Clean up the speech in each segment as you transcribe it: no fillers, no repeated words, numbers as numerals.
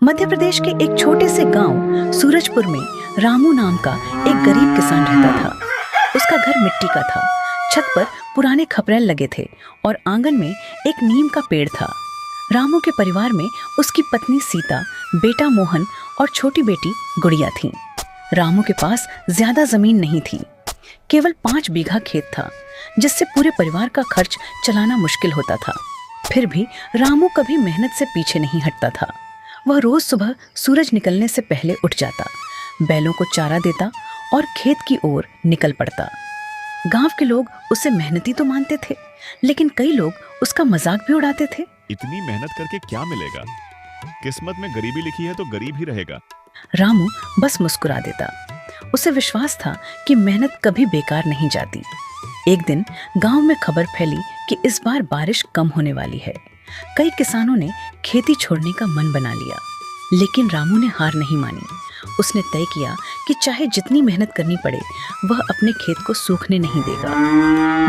मध्य प्रदेश के एक छोटे से गांव सूरजपुर में रामू नाम का एक गरीब किसान रहता था। उसका घर मिट्टी का था, छत पर पुराने खपरेल लगे थे और आंगन में एक नीम का पेड़ था। रामू के परिवार में उसकी पत्नी सीता, बेटा मोहन और छोटी बेटी गुड़िया थी। रामू के पास ज्यादा जमीन नहीं थी, केवल 5 बीघा खेत था, जिससे पूरे परिवार का खर्च चलाना मुश्किल होता था। फिर भी रामू कभी मेहनत से पीछे नहीं हटता था। वह रोज सुबह सूरज निकलने से पहले उठ जाता, बैलों को चारा देता और खेत की ओर निकल पड़ता। गांव के लोग उसे मेहनती तो मानते थे, लेकिन कई लोग उसका मजाक भी उड़ाते थे। इतनी मेहनत करके क्या मिलेगा? किस्मत में गरीबी लिखी है तो गरीब ही रहेगा। रामू बस मुस्कुरा देता। उसे विश्वास था कि मेहनत कभी बेकार नहीं जाती। एक दिन गांव में खबर फैली कि इस बार बारिश कम होने वाली है। कई किसानों ने खेती छोड़ने का मन बना लिया, लेकिन रामू ने हार नहीं मानी। उसने तय किया कि चाहे जितनी मेहनत करनी पड़े, वह अपने खेत को सूखने नहीं देगा।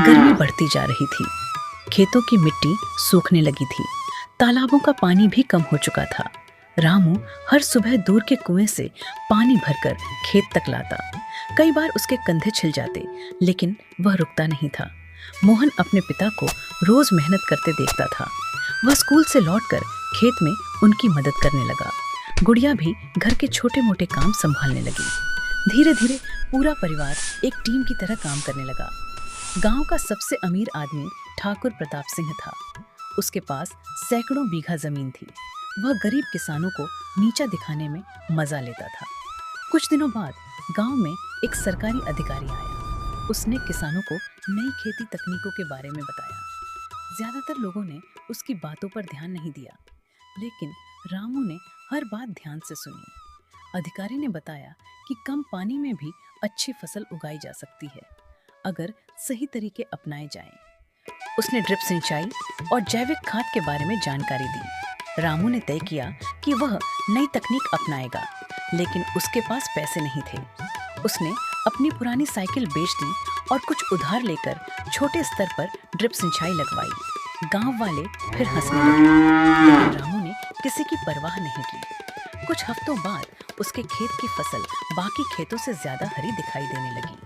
गर्मी बढ़ती जा रही थी, खेतों की मिट्टी सूखने लगी थी, तालाबों का पानी भी कम हो चुका था। रामू हर सुबह दूर के कुएं से पानी भरकर खेत तक लाता। कई बार उसके कंधे छिल जाते, लेकिन वह रुकता नहीं था। मोहन अपने पिता को रोज मेहनत करते देखता था। वह स्कूल से लौटकर खेत में उनकी मदद करने लगा। गुड़िया भी घर के छोटे मोटे काम संभालने लगी। धीरे धीरे पूरा परिवार एक टीम की तरह काम करने लगा। गांव का सबसे अमीर आदमी ठाकुर प्रताप सिंह था। उसके पास सैकड़ों बीघा जमीन थी। वह गरीब किसानों को नीचा दिखाने में मजा लेता था। कुछ दिनों बाद गांव में एक सरकारी अधिकारी आया। उसने किसानों को नई खेती तकनीकों के बारे में बताया। ज्यादातर लोगों ने उसकी बातों पर ध्यान नहीं दिया, लेकिन रामू ने हर बात ध्यान से सुनी। अधिकारी ने बताया कि कम पानी में भी अच्छी फसल उगाई जा सकती है, अगर सही तरीके अपनाए जाएं। उसने ड्रिप सिंचाई और जैविक खाद के बारे में जानकारी दी। रामू ने तय किया कि वह नई तकनीक अपनाएगा, लेकिन उसके पास पैसे नहीं थे। उसने अपनी पुरानी साइकिल बेच दी और कुछ उधार लेकर छोटे स्तर पर ड्रिप सिंचाई लगवाई। गांव वाले फिर हंसने लगे, लेकिन रामू ने किसी की परवाह नहीं की। कुछ हफ्तों बाद उसके खेत की फसल बाकी खेतों से ज्यादा हरी दिखाई देने लगी।